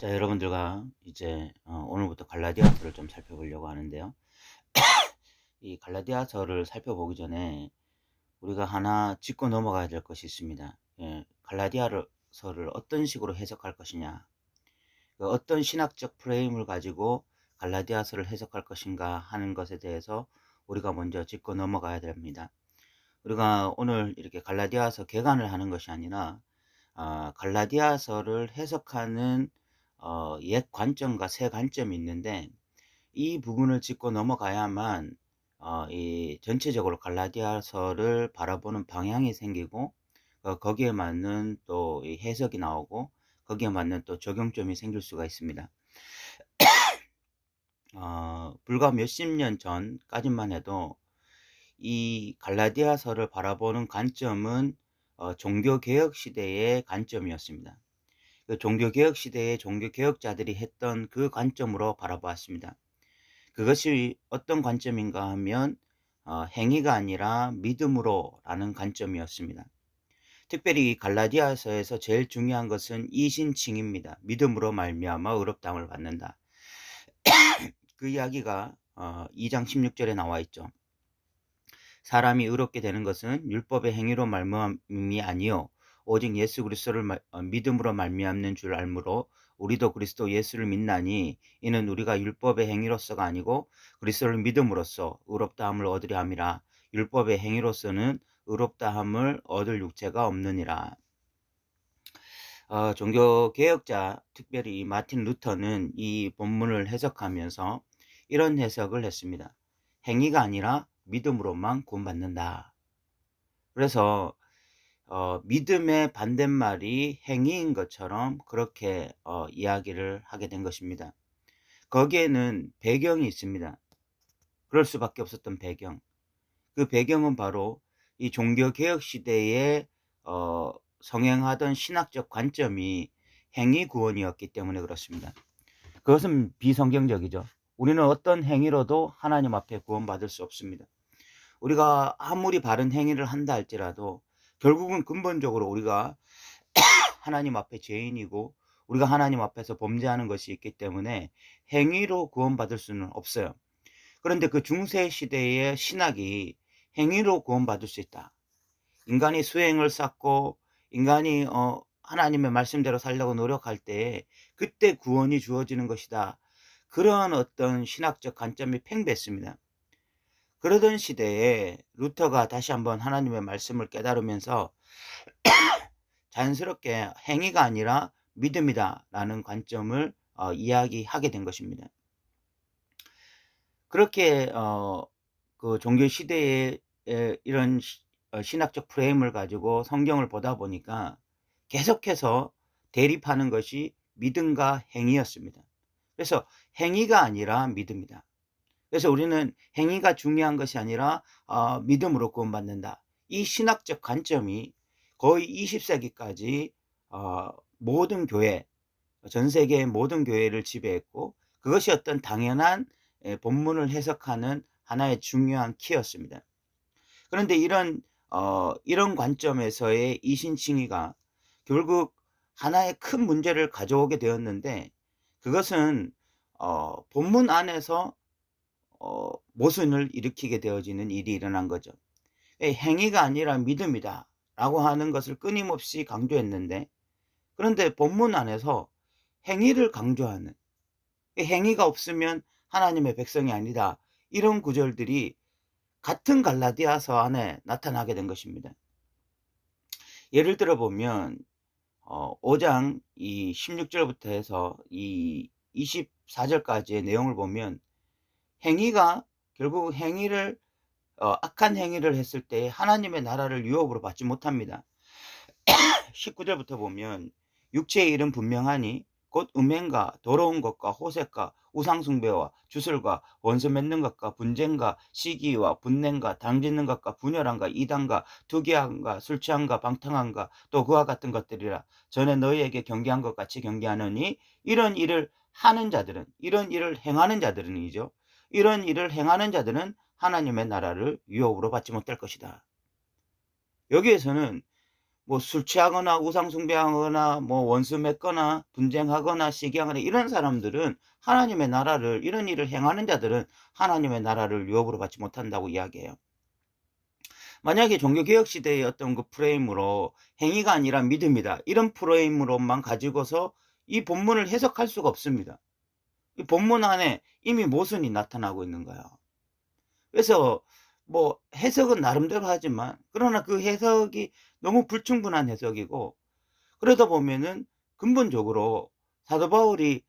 자, 여러분들과 이제 오늘부터 갈라디아서를 좀 살펴보려고 하는데요. 이 갈라디아서를 살펴보기 전에 우리가 하나 짚고 넘어가야 될 것이 있습니다. 예, 갈라디아서를 어떤 식으로 해석할 것이냐, 어떤 신학적 프레임을 가지고 갈라디아서를 해석할 것인가 하는 것에 대해서 우리가 먼저 짚고 넘어가야 됩니다. 우리가 오늘 이렇게 갈라디아서 개관을 하는 것이 아니라 갈라디아서를 해석하는 옛 관점과 새 관점이 있는데, 이 부분을 짚고 넘어가야만 이 전체적으로 갈라디아서를 바라보는 방향이 생기고, 거기에 맞는 또 이 해석이 나오고, 거기에 맞는 또 적용점이 생길 수가 있습니다. 불과 몇십 년 전까지만 해도 이 갈라디아서를 바라보는 관점은 종교개혁 시대의 관점이었습니다. 그 종교개혁 시대의 종교개혁자들이 했던 그 관점으로 바라보았습니다. 그것이 어떤 관점인가 하면 행위가 아니라 믿음으로 라는 관점이었습니다. 특별히 이 갈라디아서에서 제일 중요한 것은 이신칭입니다. 믿음으로 말미암아 의롭다함을 받는다. 그 이야기가 2장 16절에 나와 있죠. 사람이 의롭게 되는 것은 율법의 행위로 말미암음이 아니요 오직 예수 그리스도를 믿음으로 말미암는 줄 알므로 우리도 그리스도 예수를 믿나니 이는 우리가 율법의 행위로서가 아니고 그리스도를 믿음으로써 의롭다함을 얻으려 함이라. 율법의 행위로서는 의롭다함을 얻을 육체가 없느니라. 종교개혁자, 특별히 마틴 루터는 이 본문을 해석하면서 이런 해석을 했습니다. 행위가 아니라 믿음으로만 구원받는다. 그래서 믿음의 반대말이 행위인 것처럼 그렇게 이야기를 하게 된 것입니다. 거기에는 배경이 있습니다. 그럴 수밖에 없었던 배경. 그 배경은 바로 이 종교개혁 시대에 성행하던 신학적 관점이 행위 구원이었기 때문에 그렇습니다. 그것은 비성경적이죠. 우리는 어떤 행위로도 하나님 앞에 구원받을 수 없습니다. 우리가 아무리 바른 행위를 한다 할지라도 결국은 근본적으로 우리가 하나님 앞에 죄인이고 우리가 하나님 앞에서 범죄하는 것이 있기 때문에 행위로 구원받을 수는 없어요. 그런데 그 중세 시대의 신학이 행위로 구원받을 수 있다. 인간이 수행을 쌓고 인간이 하나님의 말씀대로 살려고 노력할 때 그때 구원이 주어지는 것이다. 그런 어떤 신학적 관점이 팽배했습니다. 그러던 시대에 루터가 다시 한번 하나님의 말씀을 깨달으면서 자연스럽게 행위가 아니라 믿음이다 라는 관점을 이야기하게 된 것입니다. 그렇게 그 종교 시대의 이런 신학적 프레임을 가지고 성경을 보다 보니까 계속해서 대립하는 것이 믿음과 행위였습니다. 그래서 행위가 아니라 믿음이다. 그래서 우리는 행위가 중요한 것이 아니라 믿음으로 구원받는다. 이 신학적 관점이 거의 20세기까지 모든 교회, 전 세계의 모든 교회를 지배했고, 그것이 어떤 당연한 본문을 해석하는 하나의 중요한 키였습니다. 그런데 이런 관점에서의 이신칭의가 결국 하나의 큰 문제를 가져오게 되었는데, 그것은 본문 안에서 모순을 일으키게 되어지는 일이 일어난 거죠. 행위가 아니라 믿음이다 라고 하는 것을 끊임없이 강조했는데, 그런데 본문 안에서 행위를 강조하는, 행위가 없으면 하나님의 백성이 아니다, 이런 구절들이 같은 갈라디아서 안에 나타나게 된 것입니다. 예를 들어 보면 5장 이 16절부터 해서 이 24절까지의 내용을 보면 행위가 결국 악한 행위를 했을 때 하나님의 나라를 유업으로 받지 못합니다. 19절부터 보면 육체의 일은 분명하니 곧 음행과 더러운 것과 호색과 우상숭배와 주술과 원수 맺는 것과 분쟁과 시기와 분냉과 당짓는 것과 분열함과 이단과 투기함과 술취함과 방탕함과 또 그와 같은 것들이라. 전에 너희에게 경계한 것 같이 경계하느니 이런 일을 하는 자들은, 이런 일을 행하는 자들은이죠. 이런 일을 행하는 자들은 하나님의 나라를 유업으로 받지 못할 것이다. 여기에서는 뭐 술 취하거나 우상 숭배하거나 뭐 원수 맺거나 분쟁하거나 시기하거나 이런 사람들은 하나님의 나라를, 이런 일을 행하는 자들은 하나님의 나라를 유업으로 받지 못한다고 이야기해요. 만약에 종교개혁 시대의 어떤 그 프레임으로 행위가 아니라 믿음이다, 이런 프레임으로만 가지고서 이 본문을 해석할 수가 없습니다. 이 본문 안에 이미 모순이 나타나고 있는 거예요. 그래서 뭐 해석은 나름대로 하지만, 그러나 그 해석이 너무 불충분한 해석이고, 그러다 보면은 근본적으로 사도 바울이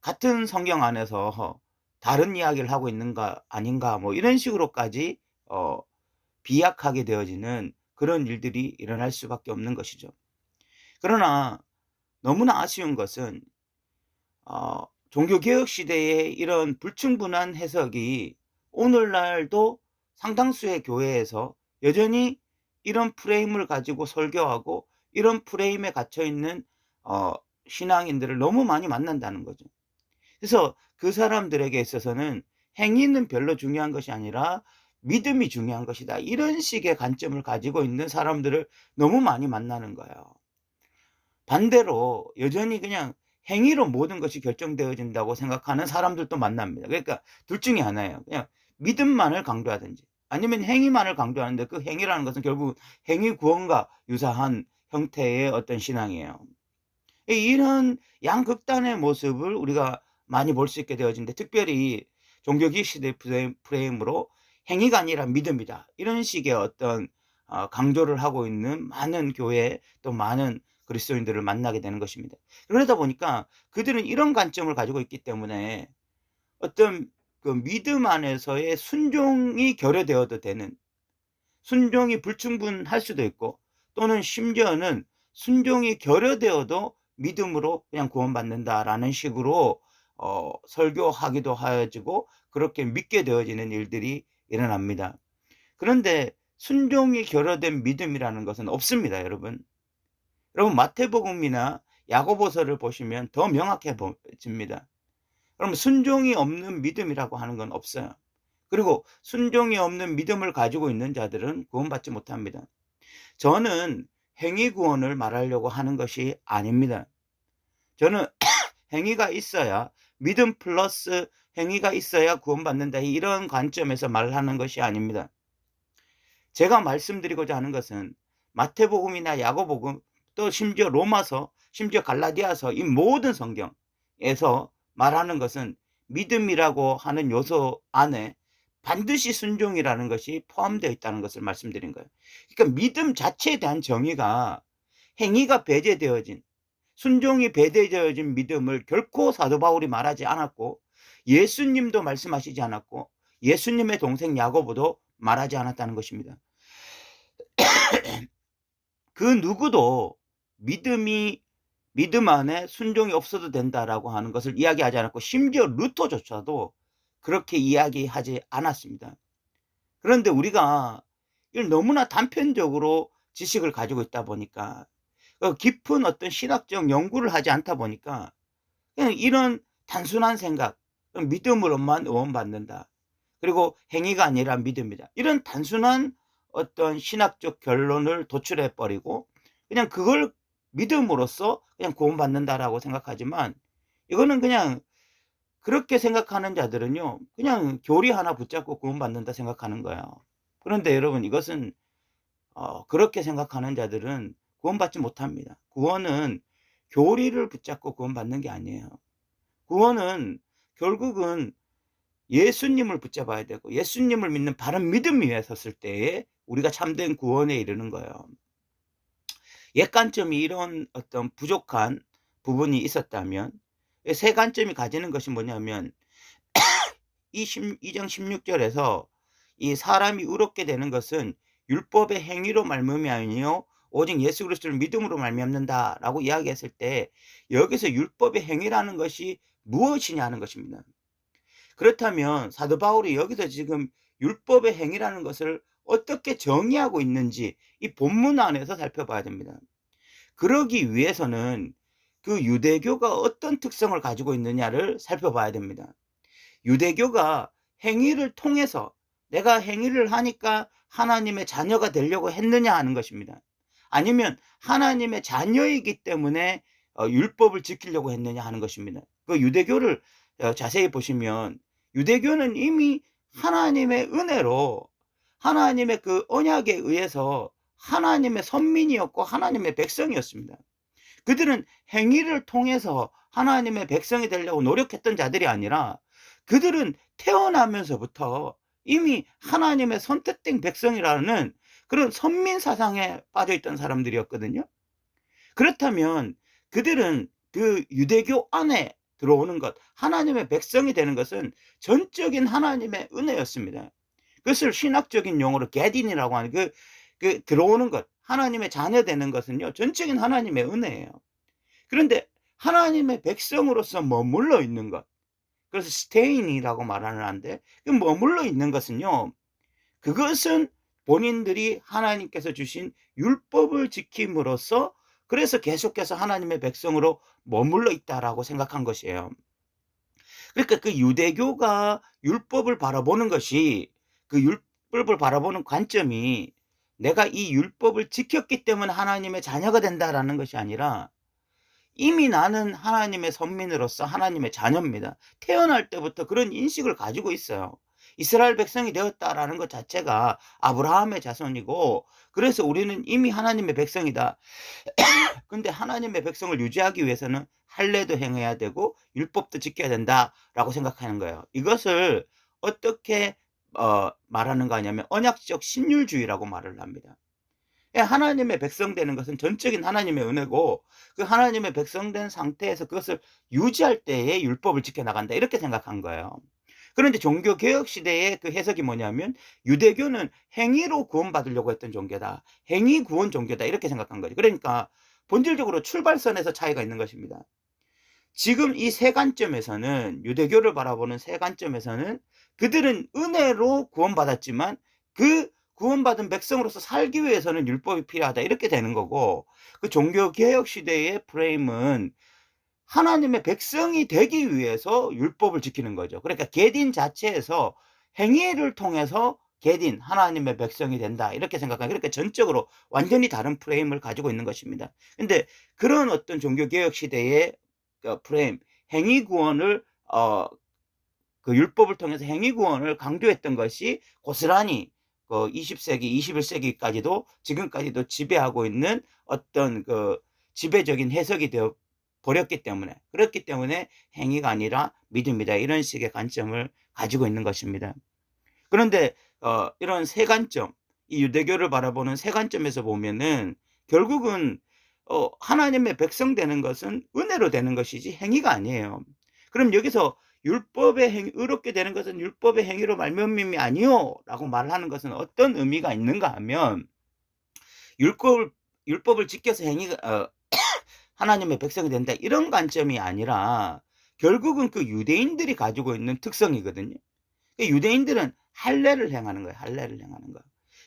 같은 성경 안에서 다른 이야기를 하고 있는가 아닌가 뭐 이런 식으로까지 비약하게 되어지는 그런 일들이 일어날 수밖에 없는 것이죠. 그러나 너무나 아쉬운 것은 종교개혁 시대의 이런 불충분한 해석이 오늘날도 상당수의 교회에서 여전히 이런 프레임을 가지고 설교하고 이런 프레임에 갇혀 있는 신앙인들을 너무 많이 만난다는 거죠. 그래서 그 사람들에게 있어서는 행위는 별로 중요한 것이 아니라 믿음이 중요한 것이다, 이런 식의 관점을 가지고 있는 사람들을 너무 많이 만나는 거예요. 반대로 여전히 그냥 행위로 모든 것이 결정되어진다고 생각하는 사람들도 만납니다. 그러니까 둘 중에 하나예요. 그냥 믿음만을 강조하든지 아니면 행위만을 강조하는데, 그 행위라는 것은 결국 행위 구원과 유사한 형태의 어떤 신앙이에요. 이런 양극단의 모습을 우리가 많이 볼 수 있게 되어진데, 특별히 종교개혁 시대 프레임으로 행위가 아니라 믿음이다, 이런 식의 어떤 강조를 하고 있는 많은 교회, 또 많은 그리스도인들을 만나게 되는 것입니다. 그러다 보니까 그들은 이런 관점을 가지고 있기 때문에 어떤 그 믿음 안에서의 순종이 결여되어도 되는, 순종이 불충분할 수도 있고, 또는 심지어는 순종이 결여되어도 믿음으로 그냥 구원받는다라는 식으로 설교하기도 하여지고 그렇게 믿게 되어지는 일들이 일어납니다. 그런데 순종이 결여된 믿음이라는 것은 없습니다, 여러분. 여러분 마태복음이나 야고보서를 보시면 더 명확해집니다. 그럼 순종이 없는 믿음이라고 하는 건 없어요. 그리고 순종이 없는 믿음을 가지고 있는 자들은 구원받지 못합니다. 저는 행위 구원을 말하려고 하는 것이 아닙니다. 저는 행위가 있어야, 믿음 플러스 행위가 있어야 구원받는다, 이런 관점에서 말하는 것이 아닙니다. 제가 말씀드리고자 하는 것은 마태복음이나 야고복음, 또 심지어 로마서, 심지어 갈라디아서, 이 모든 성경에서 말하는 것은 믿음이라고 하는 요소 안에 반드시 순종이라는 것이 포함되어 있다는 것을 말씀드린 거예요. 그러니까 믿음 자체에 대한 정의가 행위가 배제되어진, 순종이 배제되어진 믿음을 결코 사도 바울이 말하지 않았고, 예수님도 말씀하시지 않았고, 예수님의 동생 야고보도 말하지 않았다는 것입니다. 그 누구도 믿음 안에 순종이 없어도 된다라고 하는 것을 이야기하지 않았고, 심지어 루터조차도 그렇게 이야기하지 않았습니다. 그런데 우리가 이걸 너무나 단편적으로 지식을 가지고 있다 보니까, 깊은 어떤 신학적 연구를 하지 않다 보니까 그냥 이런 단순한 생각, 믿음으로만 구원받는다, 그리고 행위가 아니라 믿음이다, 이런 단순한 어떤 신학적 결론을 도출해 버리고 그냥 그걸 믿음으로써 그냥 구원받는다라고 생각하지만, 이거는 그냥 그렇게 생각하는 자들은요, 그냥 교리 하나 붙잡고 구원받는다 생각하는 거예요. 그런데 여러분, 이것은 그렇게 생각하는 자들은 구원받지 못합니다. 구원은 교리를 붙잡고 구원받는 게 아니에요. 구원은 결국은 예수님을 붙잡아야 되고, 예수님을 믿는 바른 믿음 위에 섰을 때에 우리가 참된 구원에 이르는 거예요. 옛 관점이 이런 어떤 부족한 부분이 있었다면, 새 관점이 가지는 것이 뭐냐면, 2장 16절에서 이 사람이 의롭게 되는 것은 율법의 행위로 말미암이 아니요 오직 예수 그리스도를 믿음으로 말미암는다라고 이야기했을 때, 여기서 율법의 행위라는 것이 무엇이냐 하는 것입니다. 그렇다면 사도 바울이 여기서 지금 율법의 행위라는 것을 어떻게 정의하고 있는지 이 본문 안에서 살펴봐야 됩니다. 그러기 위해서는 그 유대교가 어떤 특성을 가지고 있느냐를 살펴봐야 됩니다. 유대교가 행위를 통해서 내가 행위를 하니까 하나님의 자녀가 되려고 했느냐 하는 것입니다. 아니면 하나님의 자녀이기 때문에 율법을 지키려고 했느냐 하는 것입니다. 그 유대교를 자세히 보시면 유대교는 이미 하나님의 은혜로 하나님의 그 언약에 의해서 하나님의 선민이었고 하나님의 백성이었습니다. 그들은 행위를 통해서 하나님의 백성이 되려고 노력했던 자들이 아니라 그들은 태어나면서부터 이미 하나님의 선택된 백성이라는 그런 선민 사상에 빠져 있던 사람들이었거든요. 그렇다면 그들은 그 유대교 안에 들어오는 것, 하나님의 백성이 되는 것은 전적인 하나님의 은혜였습니다. 그것을 신학적인 용어로 게딘이라고 하는 그 들어오는 것, 하나님의 자녀 되는 것은요, 전적인 하나님의 은혜예요. 그런데 하나님의 백성으로서 머물러 있는 것, 그래서 스테인이라고 말하는데, 그 머물러 있는 것은요, 그것은 본인들이 하나님께서 주신 율법을 지킴으로써 그래서 계속해서 하나님의 백성으로 머물러 있다라고 생각한 것이에요. 그러니까 그 유대교가 율법을 바라보는 것이 그 율법을 바라보는 관점이 내가 이 율법을 지켰기 때문에 하나님의 자녀가 된다라는 것이 아니라 이미 나는 하나님의 선민으로서 하나님의 자녀입니다. 태어날 때부터 그런 인식을 가지고 있어요. 이스라엘 백성이 되었다라는 것 자체가 아브라함의 자손이고 그래서 우리는 이미 하나님의 백성이다. 근데 하나님의 백성을 유지하기 위해서는 할례도 행해야 되고 율법도 지켜야 된다라고 생각하는 거예요. 이것을 어떻게 말하는가 하냐면 언약적 신율주의라고 말을 합니다. 하나님의 백성 되는 것은 전적인 하나님의 은혜고 그 하나님의 백성 된 상태에서 그것을 유지할 때에 율법을 지켜나간다 이렇게 생각한 거예요. 그런데 종교개혁 시대의 그 해석이 뭐냐면 유대교는 행위로 구원받으려고 했던 종교다. 행위 구원 종교다 이렇게 생각한 거죠. 그러니까 본질적으로 출발선에서 차이가 있는 것입니다. 지금 이 세 관점에서는 유대교를 바라보는 세 관점에서는 그들은 은혜로 구원받았지만 그 구원받은 백성으로서 살기 위해서는 율법이 필요하다 이렇게 되는 거고 그 종교개혁 시대의 프레임은 하나님의 백성이 되기 위해서 율법을 지키는 거죠. 그러니까 계딘 자체에서 행위를 통해서 계딘 하나님의 백성이 된다 이렇게 생각하는 그러니까 전적으로 완전히 다른 프레임을 가지고 있는 것입니다. 근데 그런 어떤 종교개혁 시대의 프레임 행위 구원을 그 율법을 통해서 행위 구원을 강조했던 것이 고스란히 20세기, 21세기까지도 지금까지도 지배하고 있는 어떤 그 지배적인 해석이 되어 버렸기 때문에 그렇기 때문에 행위가 아니라 믿음이다 이런 식의 관점을 가지고 있는 것입니다. 그런데 이런 세 관점, 이 유대교를 바라보는 세 관점에서 보면은 결국은 하나님의 백성 되는 것은 은혜로 되는 것이지 행위가 아니에요. 그럼 여기서 율법의 행위, 의롭게 되는 것은 율법의 행위로 말미암음이 아니요라고 말하는 것은 어떤 의미가 있는가 하면 율법을 지켜서 행위가 하나님의 백성이 된다 이런 관점이 아니라 결국은 그 유대인들이 가지고 있는 특성이거든요. 유대인들은 할례를 행하는 거예요. 할례를 행하는 거.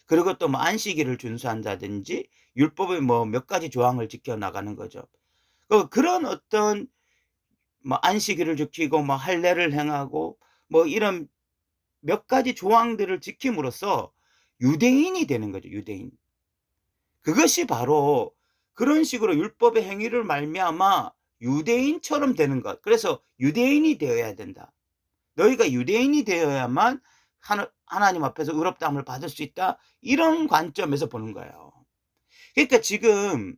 그리고 또 뭐 안식일을 준수한다든지 율법의 뭐 몇 가지 조항을 지켜 나가는 거죠. 그런 어떤 뭐 안식일을 지키고 뭐 할례를 행하고 뭐 이런 몇 가지 조항들을 지킴으로써 유대인이 되는 거죠. 유대인. 그것이 바로 그런 식으로 율법의 행위를 말미암아 유대인처럼 되는 것. 그래서 유대인이 되어야 된다. 너희가 유대인이 되어야만 하나님 앞에서 의롭다함을 받을 수 있다. 이런 관점에서 보는 거예요. 그러니까 지금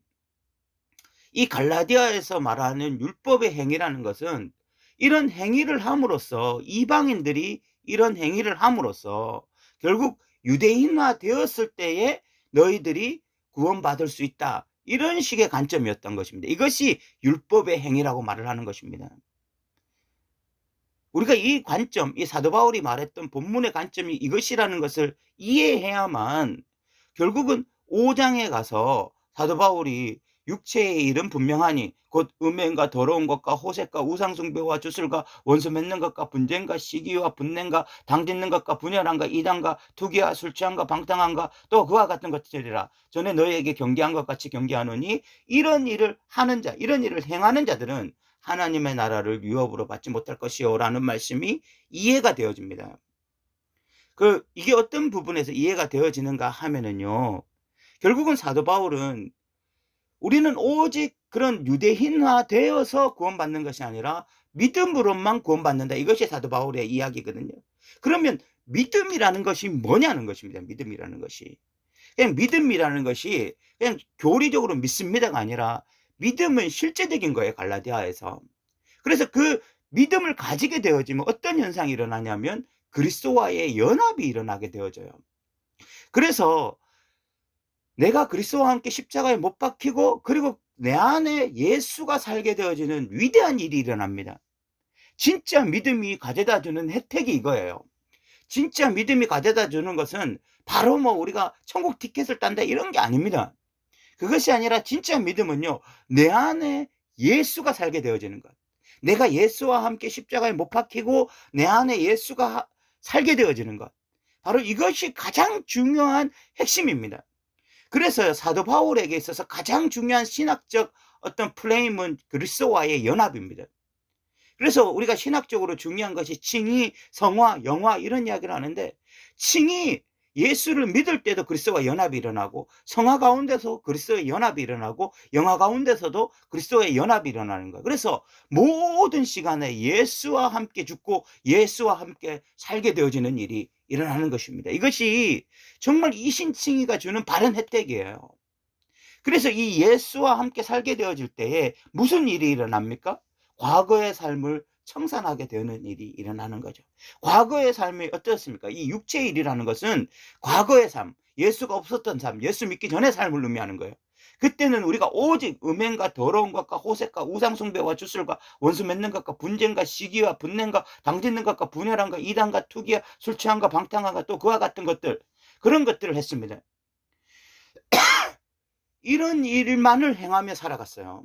이 갈라디아에서 말하는 율법의 행위라는 것은 이런 행위를 함으로써 이방인들이 이런 행위를 함으로써 결국 유대인화 되었을 때에 너희들이 구원받을 수 있다. 이런 식의 관점이었던 것입니다. 이것이 율법의 행위라고 말을 하는 것입니다. 우리가 이 관점, 이 사도 바울이 말했던 본문의 관점이 이것이라는 것을 이해해야만 결국은 5장에 가서 사도 바울이 육체의 일은 분명하니 곧 음행과 더러운 것과 호색과 우상숭배와 주술과 원수 맺는 것과 분쟁과 시기와 분냄과 당짓는 것과 분열함과 이단과 투기와 술취함과 방탕함과 또 그와 같은 것들이라 전에 너희에게 경계한 것 같이 경계하노니 이런 일을 하는 자 이런 일을 행하는 자들은 하나님의 나라를 유업으로 받지 못할 것이요 라는 말씀이 이해가 되어집니다. 이게 어떤 부분에서 이해가 되어지는가 하면은요 결국은 사도 바울은 우리는 오직 그런 유대인화 되어서 구원받는 것이 아니라 믿음으로만 구원받는다. 이것이 사도 바울의 이야기거든요. 그러면 믿음이라는 것이 뭐냐는 것입니다. 믿음이라는 것이. 그냥 믿음이라는 것이 그냥 교리적으로 믿습니다가 아니라 믿음은 실제적인 거예요. 갈라디아에서. 그래서 그 믿음을 가지게 되어지면 어떤 현상이 일어나냐면 그리스도와의 연합이 일어나게 되어져요. 그래서 내가 그리스도와 함께 십자가에 못 박히고 그리고 내 안에 예수가 살게 되어지는 위대한 일이 일어납니다. 진짜 믿음이 가져다 주는 혜택이 이거예요. 진짜 믿음이 가져다 주는 것은 바로 뭐 우리가 천국 티켓을 딴다 이런 게 아닙니다. 그것이 아니라 진짜 믿음은요, 내 안에 예수가 살게 되어지는 것. 내가 예수와 함께 십자가에 못 박히고 내 안에 예수가 살게 되어지는 것. 바로 이것이 가장 중요한 핵심입니다. 그래서 사도 바울에게 있어서 가장 중요한 신학적 어떤 프레임은 그리스도와의 연합입니다. 그래서 우리가 신학적으로 중요한 것이 칭의, 성화, 영화 이런 이야기를 하는데, 칭의, 예수를 믿을 때도 그리스도와 연합이 일어나고, 성화 가운데서 그리스도의 연합이 일어나고, 영화 가운데서도 그리스도의 연합이 일어나는 거예요. 그래서 모든 시간에 예수와 함께 죽고 예수와 함께 살게 되어지는 일이 일어나는 것입니다. 이것이 정말 이신칭의가 주는 바른 혜택이에요. 그래서 이 예수와 함께 살게 되어질 때에 무슨 일이 일어납니까? 과거의 삶을 청산하게 되는 일이 일어나는 거죠. 과거의 삶이 어떻습니까? 이 육체의 일이라는 것은 과거의 삶, 예수가 없었던 삶, 예수 믿기 전의 삶을 의미하는 거예요. 그때는 우리가 오직 음행과 더러운 것과 호색과 우상숭배와 주술과 원수 맺는 것과 분쟁과 시기와 분냄과 당짓는 것과 분열함과 이단과 투기와 술 취함과 방탕함과 또 그와 같은 것들, 그런 것들을 했습니다. 이런 일만을 행하며 살아갔어요.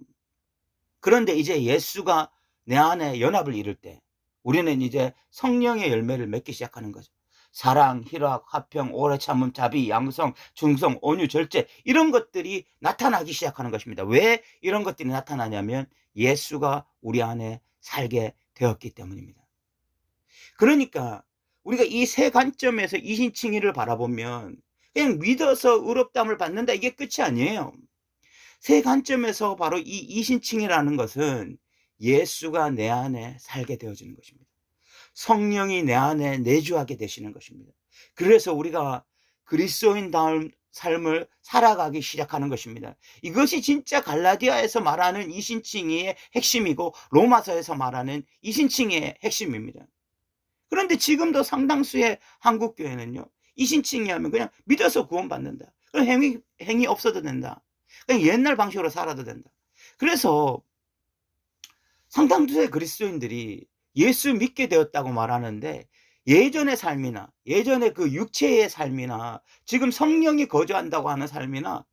그런데 이제 예수가 내 안에 연합을 이룰 때 우리는 이제 성령의 열매를 맺기 시작하는 거죠. 사랑, 희락, 화평, 오래 참음, 자비, 양성, 충성, 온유, 절제 이런 것들이 나타나기 시작하는 것입니다. 왜 이런 것들이 나타나냐면 예수가 우리 안에 살게 되었기 때문입니다. 그러니까 우리가 이 세 관점에서 이신칭의를 바라보면 그냥 믿어서 의롭다함을 받는다 이게 끝이 아니에요. 세 관점에서 바로 이 이신칭이라는 것은 예수가 내 안에 살게 되어지는 것입니다. 성령이 내 안에 내주하게 되시는 것입니다. 그래서 우리가 그리스도인다운 삶을 살아가기 시작하는 것입니다. 이것이 진짜 갈라디아에서 말하는 이신칭의의 핵심이고 로마서에서 말하는 이신칭의의 핵심입니다. 그런데 지금도 상당수의 한국 교회는요, 이신칭의 하면 그냥 믿어서 구원받는다. 그럼 행위 없어도 된다. 그냥 옛날 방식으로 살아도 된다. 그래서 상당수의 그리스도인들이 예수 믿게 되었다고 말하는데 예전의 삶이나 예전의 그 육체의 삶이나 지금 성령이 거주한다고 하는 삶이나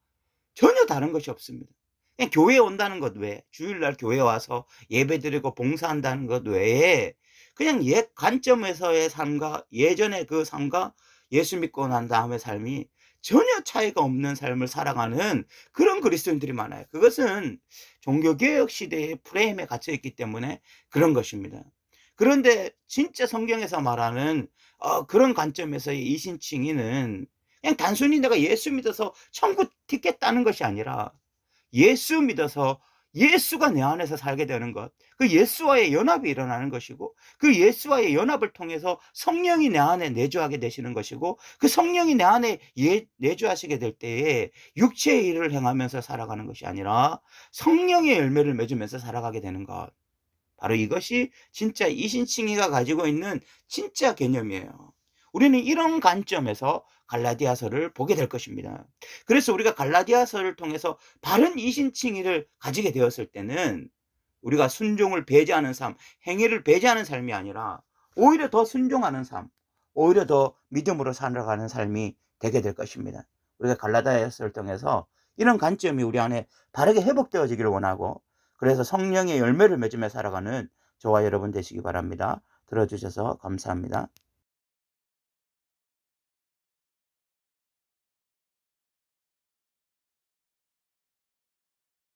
전혀 다른 것이 없습니다. 그냥 교회에 온다는 것 외에, 주일날 교회에 와서 예배드리고 봉사한다는 것 외에 그냥 옛 관점에서의 삶과 예전의 그 삶과 예수 믿고 난 다음의 삶이 전혀 차이가 없는 삶을 살아가는 그런 그리스도인들이 많아요. 그것은 종교개혁 시대의 프레임에 갇혀 있기 때문에 그런 것입니다. 그런데 진짜 성경에서 말하는 그런 관점에서의 이신칭의는 그냥 단순히 내가 예수 믿어서 천국 티켓 따는 것이 아니라 예수 믿어서 예수가 내 안에서 살게 되는 것, 그 예수와의 연합이 일어나는 것이고 그 예수와의 연합을 통해서 성령이 내 안에 내주하게 되시는 것이고 그 성령이 내 안에 내주하시게 될 때에 육체의 일을 행하면서 살아가는 것이 아니라 성령의 열매를 맺으면서 살아가게 되는 것. 바로 이것이 진짜 이신칭의가 가지고 있는 진짜 개념이에요. 우리는 이런 관점에서 갈라디아서를 보게 될 것입니다. 그래서 우리가 갈라디아서를 통해서 바른 이신칭의를 가지게 되었을 때는 우리가 순종을 배제하는 삶, 행위를 배제하는 삶이 아니라 오히려 더 순종하는 삶, 오히려 더 믿음으로 살아가는 삶이 되게 될 것입니다. 우리가 갈라디아서를 통해서 이런 관점이 우리 안에 바르게 회복되어지기를 원하고, 그래서 성령의 열매를 맺으며 살아가는 저와 여러분 되시기 바랍니다. 들어주셔서 감사합니다.